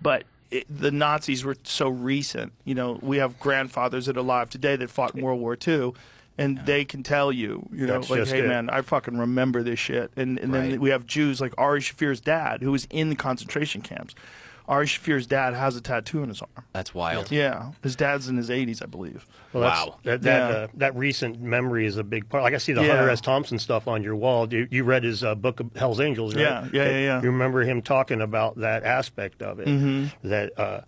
but the Nazis were so recent. You know, we have grandfathers that are alive today that fought in World War II, and they can tell you, That's like, just hey, it. man, I fucking remember this shit. And then we have Jews like Ari Shafir's dad, who was in the concentration camps. Ari Shafir's dad has a tattoo on his arm. That's wild. Yeah, his dad's in his 80s, I believe. Well, Wow. That recent memory is a big part. Like, I see the Hunter S. Thompson stuff on your wall. You read his book of Hell's Angels, right? Yeah. You remember him talking about that aspect of it, that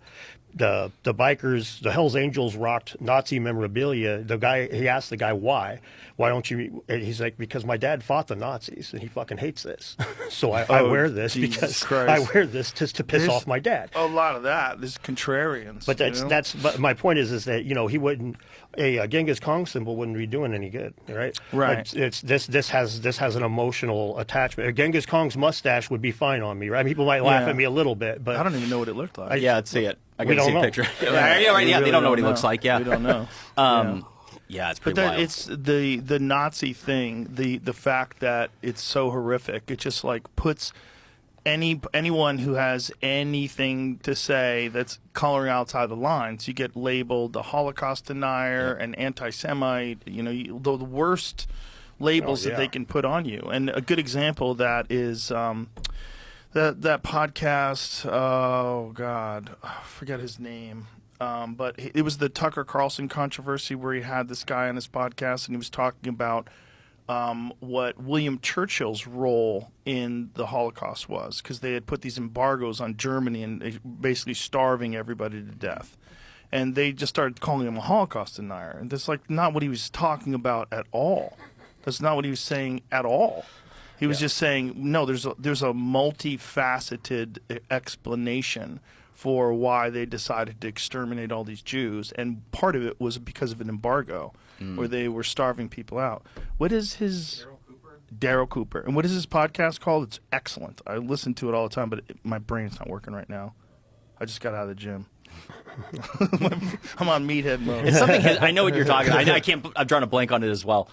the bikers, the Hell's Angels rocked Nazi memorabilia. He asked the guy why don't you? And he's like, because my dad fought the Nazis and he fucking hates this, so I wear this Jesus because Christ. I wear this just to piss off my dad. A lot of that. There's contrarians. But but my point is that he wouldn't, a Genghis Khan symbol wouldn't be doing any good, right? Right. This has an emotional attachment. A Genghis Khan's mustache would be fine on me, right? People might laugh at me a little bit, but I don't even know what it looked like. Yeah, let's see it. I We got to see don't a know. picture. Yeah, right. Yeah, we they don't know what he really looks like. Yeah, we don't know. Yeah, it's But pretty wild. it's the Nazi thing, the fact that it's so horrific. It just like puts anyone who has anything to say that's coloring outside the lines. You get labeled a Holocaust denier, an anti-Semite. The worst labels that they can put on you. And a good example of that is that podcast. Oh God, I forget his name. But it was the Tucker Carlson controversy where he had this guy on his podcast and he was talking about what William Churchill's role in the Holocaust was, because they had put these embargoes on Germany and basically starving everybody to death. And they just started calling him a Holocaust denier. And that's like not what he was talking about at all. That's not what he was saying at all. He was just saying, no, there's a multifaceted explanation for why they decided to exterminate all these Jews, and part of it was because of an embargo where they were starving people out. What is his... Daryl Cooper. And what is his podcast called? It's excellent. I listen to it all the time, but my brain's not working right now. I just got out of the gym. I'm on meathead mode. It's something. I know what you're talking. I can't. I'm drawing a blank on it as well.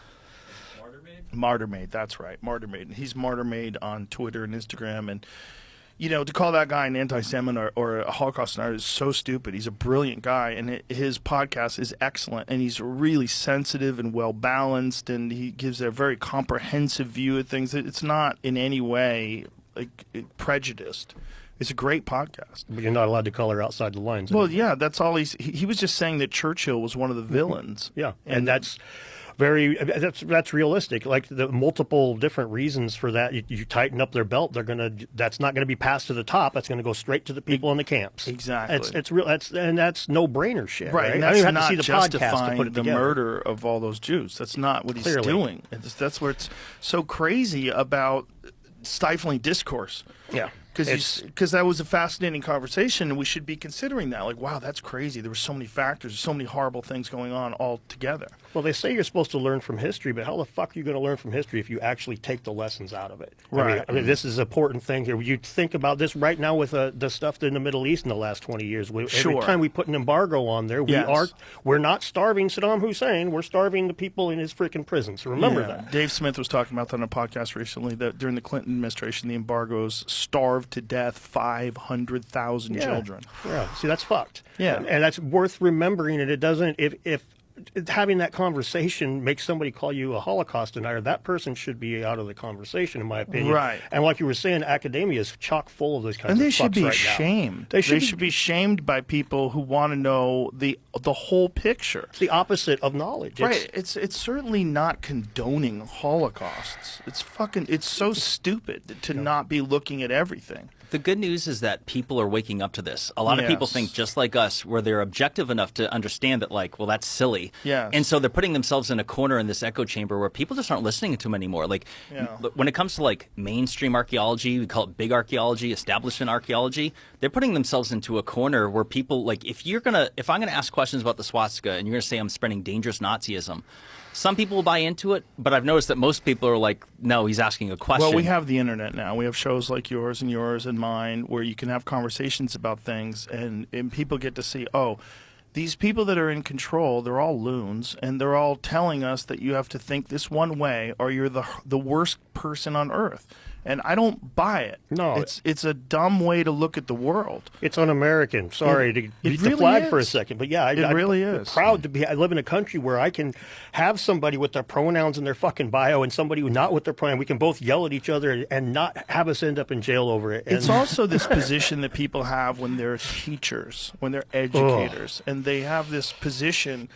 Martyrmade, that's right. Martyrmade. He's Martyrmade on Twitter and Instagram. And, to call that guy an anti-Semite or a Holocaust denier is so stupid. He's a brilliant guy, and his podcast is excellent. And he's really sensitive and well-balanced, and he gives a very comprehensive view of things. It's not in any way prejudiced. It's a great podcast. But you're not allowed to color outside the lines. Well, yeah, that's all he was just saying that Churchill was one of the villains. Yeah, and that's realistic. Like the multiple different reasons for that. You tighten up their belt, that's not gonna be passed to the top. That's gonna go straight to the people in the camps. Exactly. It's real. That's no brainer shit. Right. And I that's don't even have not to see the podcast to justifying put it the together. murder of all those Jews. That's not what he's Clearly. doing. That's where it's so crazy about stifling discourse. Yeah. Because that was a fascinating conversation, and we should be considering that. Like, wow, that's crazy. There were so many factors, so many horrible things going on all together. Well, they say you're supposed to learn from history, but how the fuck are you going to learn from history if you actually take the lessons out of it? Right. I mean, this is an important thing here. You think about this right now with the stuff in the Middle East in the last 20 years. Every time we put an embargo on there, we're not starving Saddam Hussein. We're starving the people in his freaking prisons. So remember that. Dave Smith was talking about that on a podcast recently, that during the Clinton administration, the embargoes starved to death 500,000 children. Yeah. See, that's fucked. Yeah. And that's worth remembering. And it doesn't, if having that conversation makes somebody call you a Holocaust denier, that person should be out of the conversation, in my opinion. Right. And like you were saying, academia is chock full of those kinds And of they should fucks be right shamed. now. They should be shamed by people who want to know the whole picture. It's the opposite of knowledge. Right. It's certainly not condoning holocausts. It's so stupid to not be looking at everything. The good news is that people are waking up to this. A lot of people think just like us, where they're objective enough to understand that, like, well, that's silly. Yes. And so they're putting themselves in a corner in this echo chamber where people just aren't listening to them anymore. Like, when it comes to, like, mainstream archaeology, we call it big archaeology, establishment archaeology, they're putting themselves into a corner where people, like, if I'm going to ask questions about the swastika and you're going to say I'm spreading dangerous Nazism, some people will buy into it, but I've noticed that most people are like, no, he's asking a question. Well, we have the internet now. We have shows like yours and mine where you can have conversations about things, and people get to see, oh, these people that are in control, they're all loons, and they're all telling us that you have to think this one way or you're the worst person on earth. and I don't buy it. No. It's a dumb way to look at the world. It's un-American. Sorry to beat really the flag for a is. second, but yeah, It really is. I'm proud to be. I live in a country where I can have somebody with their pronouns in their fucking bio and somebody who's not with their pronoun. We can both yell at each other and not have us end up in jail over it. And It's also this position that people have when they're teachers, when they're educators, and they have this position